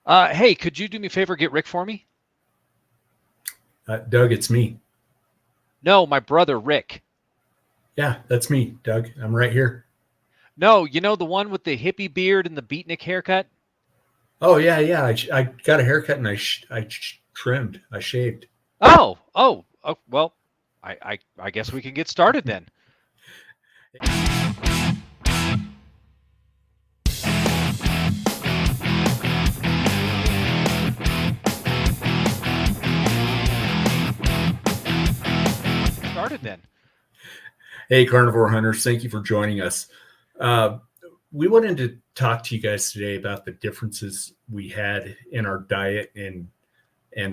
Hey, could you do me a favor? Get Rick for me? Doug, it's me. No, my brother Rick. Yeah, that's me, Doug. I'm right here. No, you know the one with the hippie beard and the beatnik haircut? Oh yeah, yeah. I got a haircut and trimmed. I shaved. Well, I guess we can get started then. Started then. Hey, carnivore hunters, thank you for joining us. Uh, we wanted to talk to you guys today about the differences we had in our diet and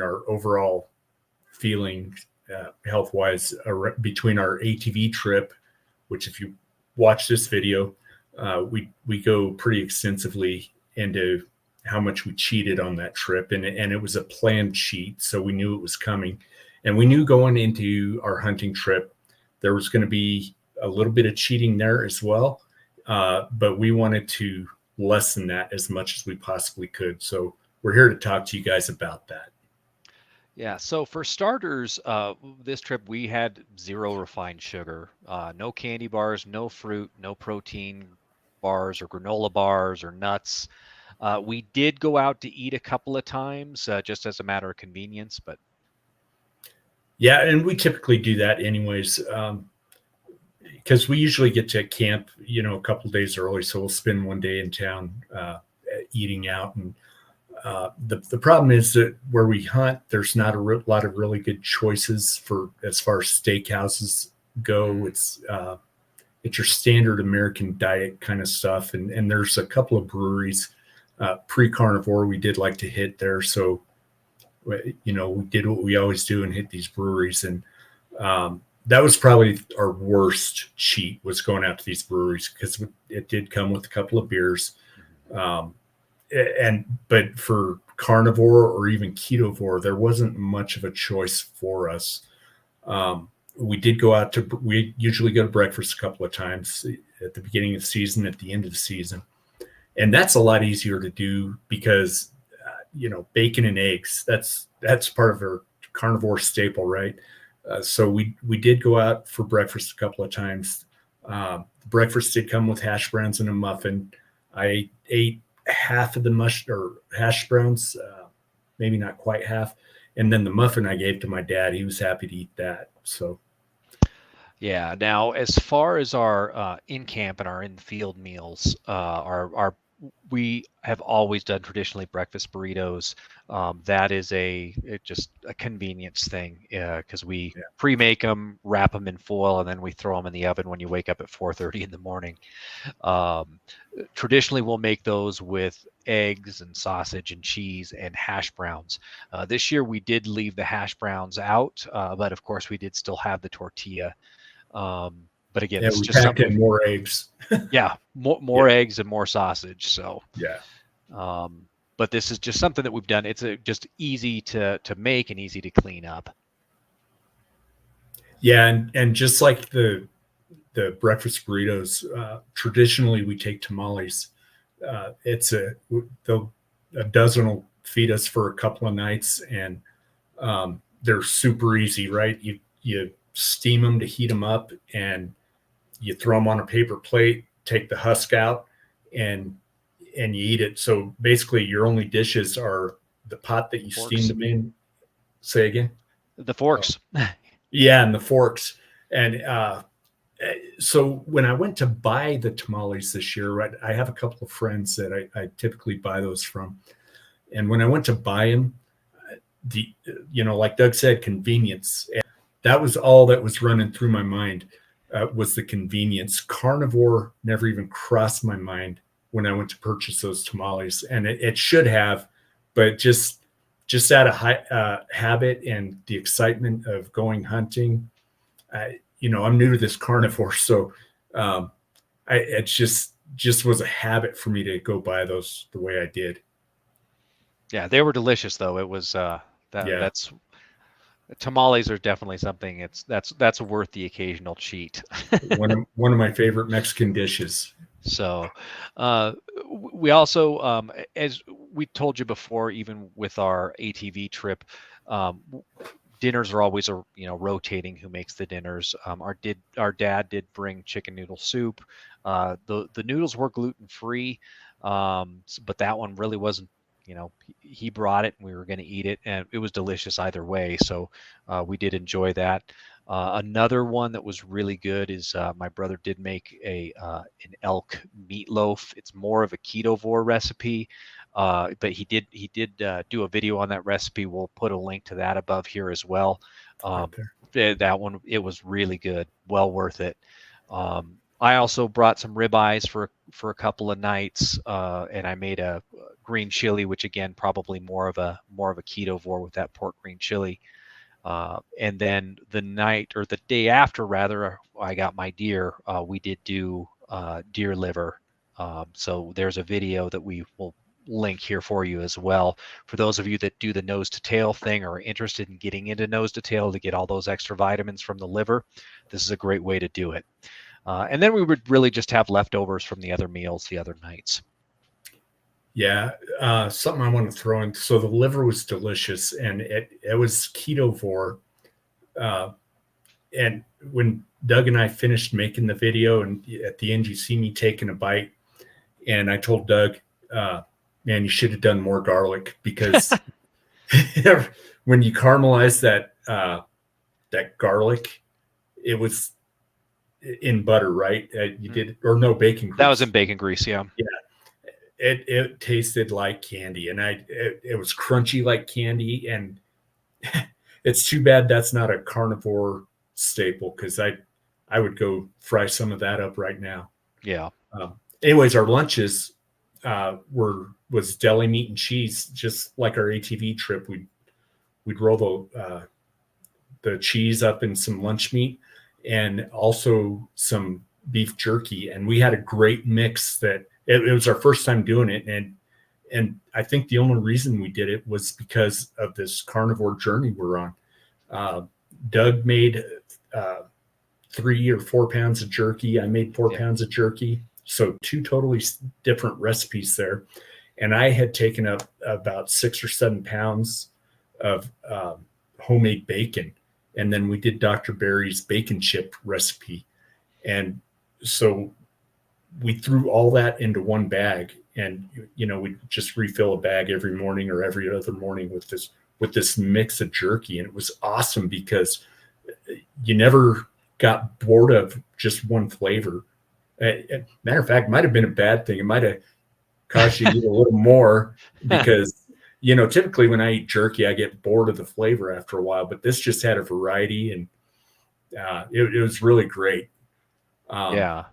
our overall feeling health wise between our ATV trip, which if you watch this video, we go pretty extensively into how much we cheated on that trip, and it was a planned cheat, so we knew it was coming, and we knew going into our hunting trip there was going to be a little bit of cheating there as well, but we wanted to lessen that as much as we possibly could. So we're here to talk to you guys about that. Yeah, so for starters, this trip we had zero refined sugar, no candy bars, no fruit, no protein bars or granola bars or nuts. We did go out to eat a couple of times, just as a matter of convenience, but Yeah, and we typically do that anyways, because we usually get to camp, a couple days early, so we'll spend one day in town eating out. And the problem is that where we hunt, there's not lot of really good choices for as far as steakhouses go. It's your standard American diet kind of stuff, and there's a couple of breweries pre-carnivore we did like to hit there. So we did what we always do and hit these breweries, and that was probably our worst cheat, was going out to these breweries, because it did come with a couple of beers. But for carnivore or even ketovore, there wasn't much of a choice for us. We usually go to breakfast a couple of times at the beginning of the season, at the end of the season. And that's a lot easier to do because, bacon and eggs, that's part of our carnivore staple, right? So we did go out for breakfast a couple of times. Breakfast did come with hash browns and a muffin. I ate half of the hash browns, maybe not quite half. And then the muffin I gave to my dad. He was happy to eat that. So yeah. Now, as far as our in camp and our in field meals, our we have always done traditionally breakfast burritos. That is just a convenience thing, because we yeah. pre-make them, wrap them in foil, and then we throw them in the oven when you wake up at 4:30 in the morning. Um, Traditionally, we'll make those with eggs and sausage and cheese and hash browns. This year, we did leave the hash browns out, but of course, we did still have the tortilla. But again, Yeah, this is we just packed something. in more eggs. Yeah, more Yeah. eggs and more sausage. So, Yeah. um, but this is just something that we've done. It's just easy to make and easy to clean up. Yeah. And just like the breakfast burritos, traditionally we take tamales. It's a dozen will feed us for a couple of nights, and they're super easy, right? You steam them to heat them up, and you throw them on a paper plate, take the husk out, and you eat it. So basically, your only dishes are the pot that you steamed Forks, them in. Say again. the Oh, forks. yeah, and the forks. And so when I went to buy the tamales this year, right, I have a couple of friends that I typically buy those from. And when I went to buy them, the like Doug said, convenience. And that was all that was running through my mind, was the convenience. Carnivore never even crossed my mind when I went to purchase those tamales, and it should have, but just out of habit and the excitement of going hunting, I'm new to this carnivore, so it's just was a habit for me to go buy those the way I did. Yeah, they were delicious though. It was Yeah, that's tamales are definitely something. That's worth the occasional cheat. one of my favorite Mexican dishes. So, uh, we also, as we told you before, even with our ATV trip, dinners are always rotating who makes the dinners. Our dad did bring chicken noodle soup. The noodles were gluten free, but that one really wasn't. He brought it and we were going to eat it, and it was delicious either way. So we did enjoy that. Another one that was really good is my brother did make an elk meatloaf. It's more of a ketovore recipe, but he did do a video on that recipe. We'll put a link to that above here as well. Right Um, there. that one, it was really good, well worth it. I also brought some ribeyes for a couple of nights, and I made a green chili, which again probably more of a ketovore with that pork green chili. And then the night or the day after, rather, I got my deer. We did do deer liver. So there's a video that we will link here for you as well. For those of you that do the nose to tail thing or are interested in getting into nose to tail to get all those extra vitamins from the liver, this is a great way to do it. And then we would really just have leftovers from the other meals the other nights. Yeah, something I want to throw in. So the liver was delicious, and it was ketovore. Uh, and when Doug and I finished making the video, and at the end you see me taking a bite, and I told Doug, "Man, you should have done more garlic because when you caramelize that garlic, it was in butter, right? You did or no bacon That was in grease? bacon grease, yeah. Yeah, it tasted like candy, and it was crunchy like candy, and it's too bad that's not a carnivore staple because I would go fry some of that up right now. Yeah. Anyways, our lunches was deli meat and cheese, just like our ATV trip. We'd roll the cheese up in some lunch meat and also some beef jerky, and we had a great mix. That it was our first time doing it, and I think the only reason we did it was because of this carnivore journey we're on. Uh, Doug made 3 or 4 pounds of jerky. I made 4 pounds of jerky. So two totally different recipes there. And I had taken up about 6 or 7 pounds of homemade bacon. And then we did Dr. Barry's bacon chip recipe. And so we threw all that into one bag, and we just refill a bag every morning or every other morning with this mix of jerky. And it was awesome because you never got bored of just one flavor. Matter of fact, it might have been a bad thing. It might have caused you to eat a little more because typically when I eat jerky, I get bored of the flavor after a while. But this just had a variety, and it was really great. Yeah.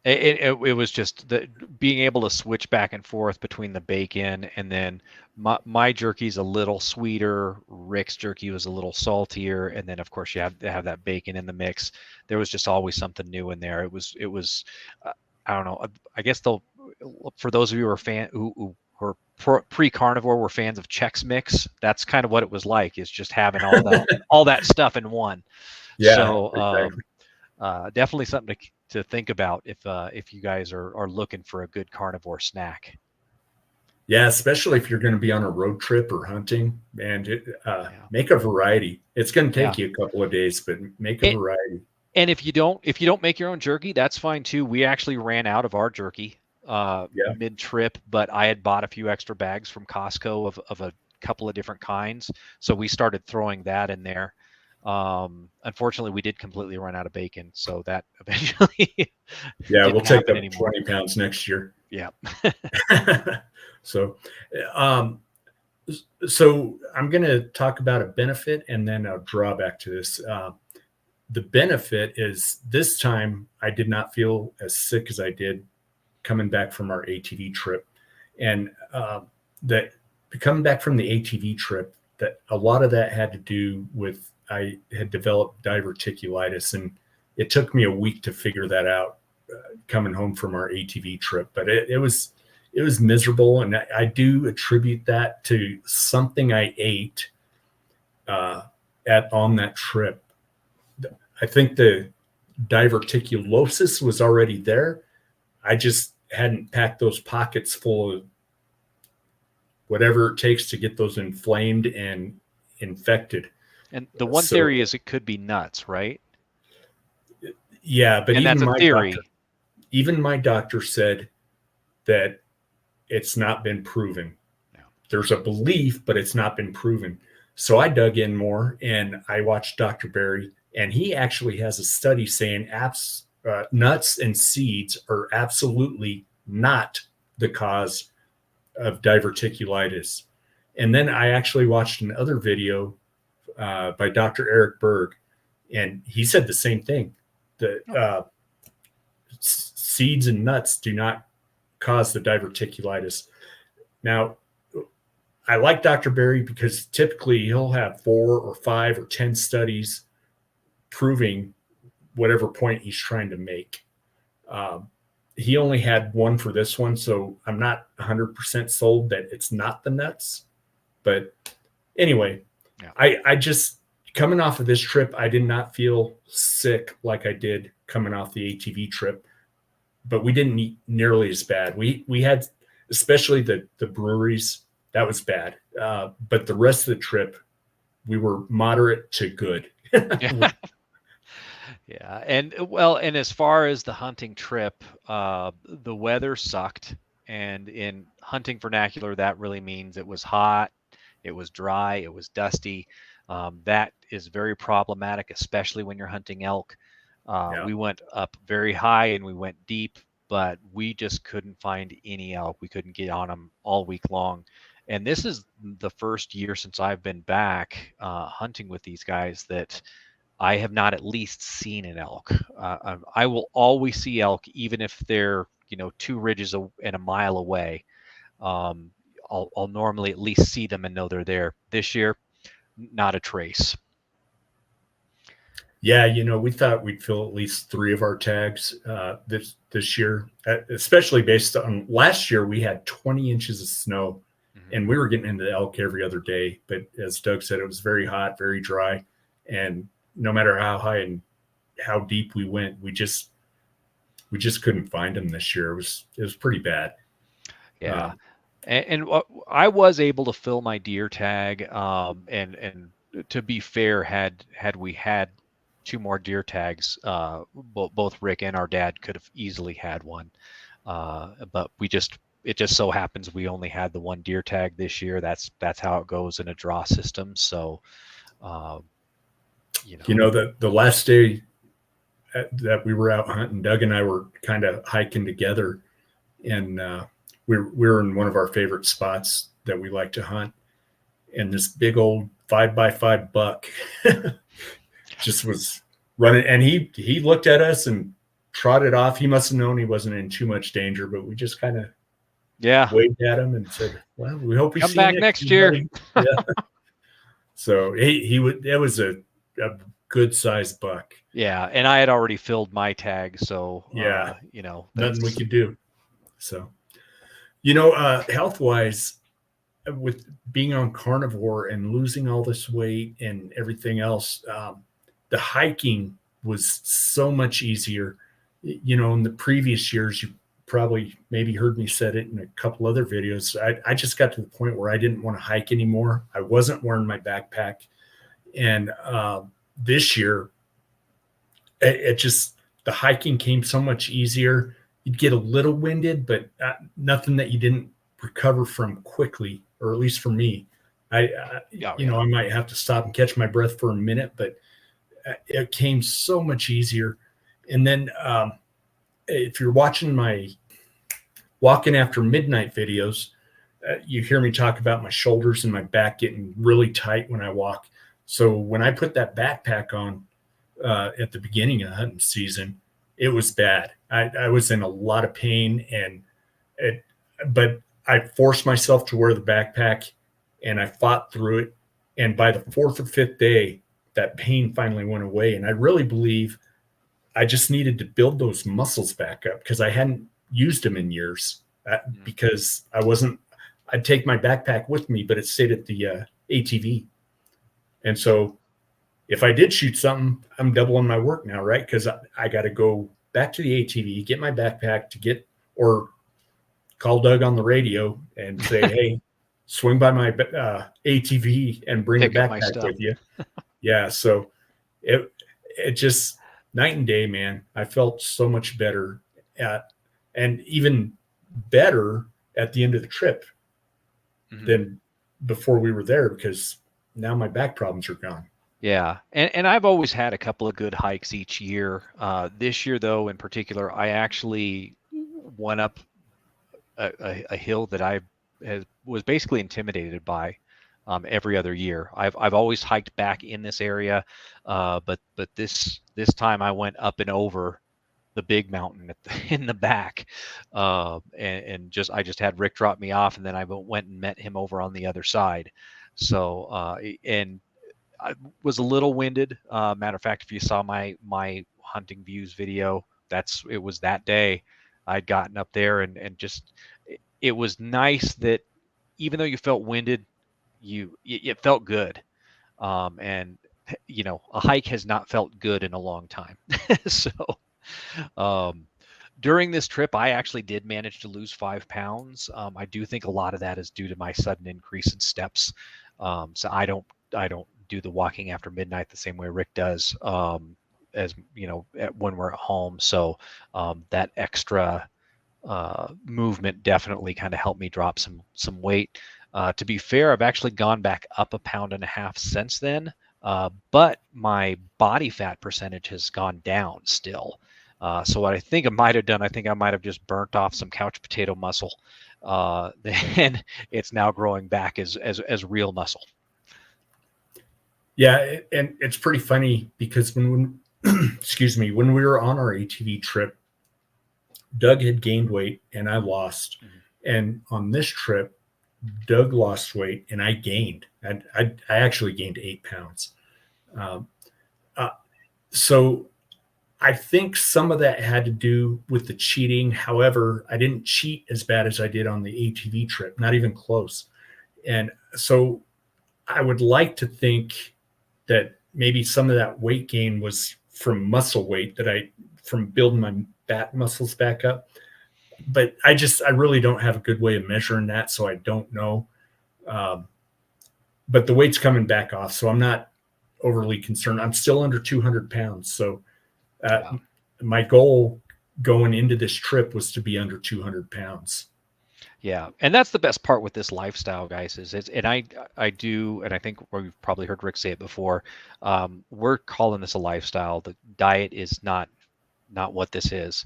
It was just being able to switch back and forth between the bacon, and then my jerky's a little sweeter. Rick's jerky was a little saltier, and then of course you have to have that bacon in the mix. There was just always something new in there. It was I don't know. I guess for those of you who are who were pre-carnivore were fans of Chex Mix. That's kind of what it was like. Is just having all that stuff in one. Yeah, So exactly. definitely something to think about if you guys are looking for a good carnivore snack. Yeah, especially if you're going to be on a road trip or hunting, and Yeah. make a variety. It's going to Yeah. take you a couple of days, but make a It, variety. and if you don't make your own jerky, that's fine too. We actually ran out of our jerky Yeah, mid trip, but I had bought a few extra bags from Costco of a couple of different kinds, so we started throwing that in there. Unfortunately, we did completely run out of bacon, so that eventually yeah, we'll didn't take happen up anymore. 20 pounds next year. Yeah. so, um, so I'm going to talk about a benefit and then a drawback to this. The benefit is this time I did not feel as sick as I did coming back from our ATV trip, and that coming back from the ATV trip, that a lot of that had to do with I had developed diverticulitis, and it took me a week to figure that out coming home from our ATV trip. But it was miserable, and I do attribute that to something I ate on that trip. I think the diverticulosis was already there. I just hadn't packed those pockets full of whatever it takes to get those inflamed and infected. And the one So theory is it could be nuts, right? yeah, but And that's a theory. even my doctor said that it's not been proven. Yeah. There's a belief, but it's not been proven. So I dug in more and I watched Dr. Berry, and he actually has a study saying nuts and seeds are absolutely not the cause of diverticulitis. And then I actually watched another video by Dr. Eric Berg, and he said the same thing. The seeds and nuts do not cause the diverticulitis. Now, I like Dr. Berry because typically he'll have 4 or 5 or 10 studies proving whatever point he's trying to make. He only had one for this one, so I'm not 100% sold that it's not the nuts. But anyway, Yeah. I just, coming off of this trip, I did not feel sick like I did coming off the ATV trip, but we didn't eat nearly as bad. We had, especially the breweries, that was bad. But the rest of the trip, we were moderate to good. Yeah. Yeah. And as far as the hunting trip, the weather sucked. And in hunting vernacular, that really means it was hot, it was dry, it was dusty. That is very problematic, especially when you're hunting elk. Yeah. We went up very high and we went deep, but we just couldn't find any elk. We couldn't get on them all week long. And this is the first year since I've been back hunting with these guys that I have not at least seen an elk. I will always see elk, even if they're 2 ridges and a mile away. Um, I'll normally at least see them and know they're there. This year, not a trace. Yeah, we thought we'd fill at least 3 of our tags this year, especially based on last year. We had 20 inches of snow, and we were getting into elk every other day. But as Doug said, it was very hot, very dry, and no matter how high and how deep we went, we just couldn't find them this year. It was pretty bad. Yeah, and I was able to fill my deer tag. And to be fair, had we had 2 more deer tags, both Rick and our dad could have easily had one. But it just so happens we only had the 1 deer tag this year. That's how it goes in a draw system. So, the last day that we were out hunting, Doug and I were kind of hiking together, and we were in one of our favorite spots that we like to hunt, and this big old 5x5 buck just was running, and he looked at us and trotted off. He must have known he wasn't in too much danger, but we just kind of waved at him and said, "Well, we hope we come see back you next year." Yeah. So he would. That was a good sized buck. Yeah, and I had already filled my tag, so yeah, nothing we that's could do. So, health wise, with being on carnivore and losing all this weight and everything else, the hiking was so much easier. In the previous years, you probably maybe heard me said it in a couple other videos. I just got to the point where I didn't want to hike anymore. I wasn't wearing my backpack. And this year, it just, the hiking came so much easier. You'd get a little winded, but nothing that you didn't recover from quickly, or at least for me. I might have to stop and catch my breath for a minute, but it came so much easier. And then if you're watching my Walking After Midnight videos, you hear me talk about my shoulders and my back getting really tight when I walk. So when I put that backpack on at the beginning of the hunting season, it was bad. I was in a lot of pain, but I forced myself to wear the backpack, and I fought through it. And by the 4th or 5th day, that pain finally went away. And I really believe I just needed to build those muscles back up, because I hadn't used them in years, because I'd take my backpack with me, but it stayed at the ATV. And so if I did shoot something, I'm doubling my work now, right? Because I got to go back to the ATV, get my backpack or call Doug on the radio and say, hey, swing by my ATV and bring the Pick up my backpack stuff. with you. Yeah. So it just night and day, man. I felt so much better at, and even better at the end of the trip Mhm. than before we were there, because now my back problems are gone. Yeah, and I've always had a couple of good hikes each year. This year, though, in particular, I actually went up a hill that was basically intimidated by every other year. I've always hiked back in this area, but this time I went up and over the big mountain in the back, and just I just had Rick drop me off, and then I went and met him over on the other side. So and I was a little winded. Matter of fact, if you saw my hunting views video, it was that day. I'd gotten up there and just it was nice that even though you felt winded, it felt good. And a hike has not felt good in a long time. So um, during this trip, I actually did manage to lose 5 pounds. I do think a lot of that is due to my sudden increase in steps. So I don't do the walking after midnight the same way Rick does. As when we're at home. So that extra movement definitely kind of helped me drop some weight. To be fair, I've actually gone back up 1.5 pounds since then, but my body fat percentage has gone down still. So what I think I might have done, I think I might have just burnt off some couch potato muscle, and it's now growing back as real muscle. Yeah, and it's pretty funny because when excuse me, when we were on our ATV trip, Doug had gained weight and I lost. Mhm. And on this trip, Doug lost weight and I gained. I actually gained 8 pounds. Um, uh, so I think some of that had to do with the cheating. However, I didn't cheat as bad as I did on the ATV trip, not even close. And so I would like to think that maybe some of that weight gain was from muscle weight from building my back muscles back up. But I really don't have a good way of measuring that. So I don't know. Um, but the weight's coming back off. So I'm not overly concerned. I'm still under 200 pounds. So uh, Yeah. my goal going into this trip was to be under 200 pounds. Yeah, and that's the best part with this lifestyle, guys. And I do, and I think we've probably heard Rick say it before. We're calling this a lifestyle. The diet is not what this is.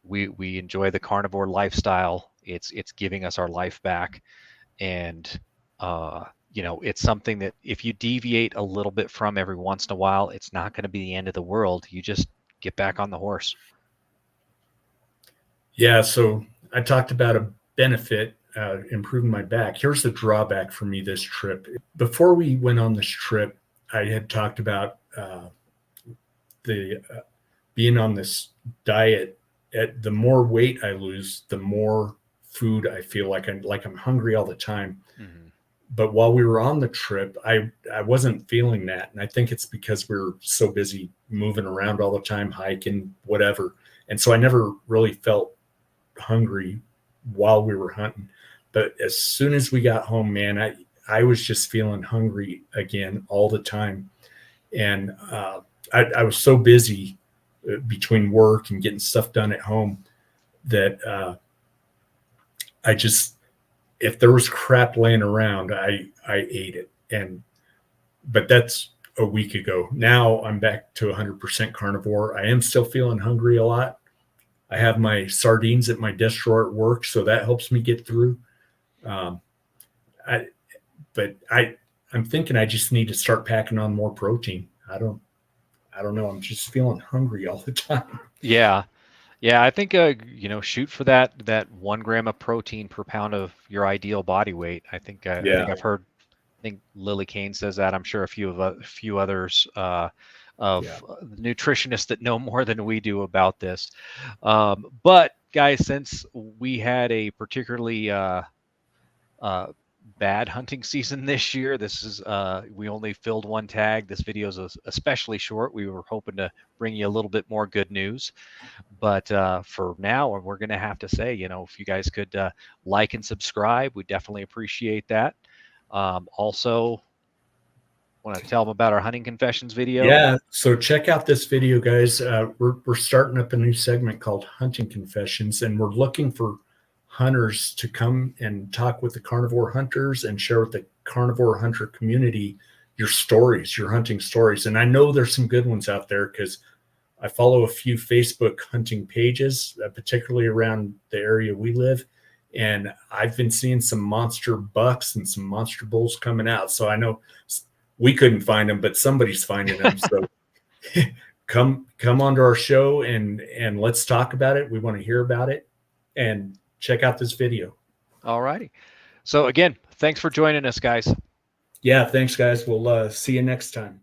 We enjoy the carnivore lifestyle. It's giving us our life back, and it's something that if you deviate a little bit from every once in a while, it's not going to be the end of the world. You just get back on the horse. Yeah. So I talked about a benefit, improving my back. Here's the drawback for me this trip. Before we went on this trip, I had talked about the being on this diet. The more weight I lose, the more food I feel like I'm hungry all the time. Hmm. But while we were on the trip, I wasn't feeling that, and I think it's because we were so busy moving around all the time, hiking, whatever, and so I never really felt hungry while we were hunting. But as soon as we got home, man, I was just feeling hungry again all the time, and I was so busy between work and getting stuff done at home that I just, if there was crap laying around, I ate it. And but that's a week ago. Now I'm back to 100% carnivore. I am still feeling hungry a lot. I have my sardines at my desk drawer at work, so that helps me get through. Um, I, I'm thinking I just need to start packing on more protein. I don't know. I'm just feeling hungry all the time. Yeah, yeah, I think shoot for that 1 gram of protein per pound of your ideal body weight. I Yeah, think I've heard. I think Lily Kane says that. I'm sure a few others yeah, of nutritionists that know more than we do about this. But guys, since we had a particularly uh, bad hunting season this year. This is we only filled one tag. This video is especially short. We were hoping to bring you a little bit more good news, but for now, we're going to have to say, if you guys could like and subscribe, we definitely appreciate that. Also, want to tell them about our hunting confessions video? Yeah, so check out this video, guys. We're starting up a new segment called Hunting Confessions, and we're looking for hunters to come and talk with the carnivore hunters and share with the carnivore hunter community your stories, your hunting stories. And I know there's some good ones out there because I follow a few Facebook hunting pages, particularly around the area we live. And I've been seeing some monster bucks and some monster bulls coming out. So I know we couldn't find them, but somebody's finding them. So come onto our show and let's talk about it. We want to hear about it, and check out this video. All righty. So again, thanks for joining us, guys. Yeah, thanks, guys. We'll see you next time.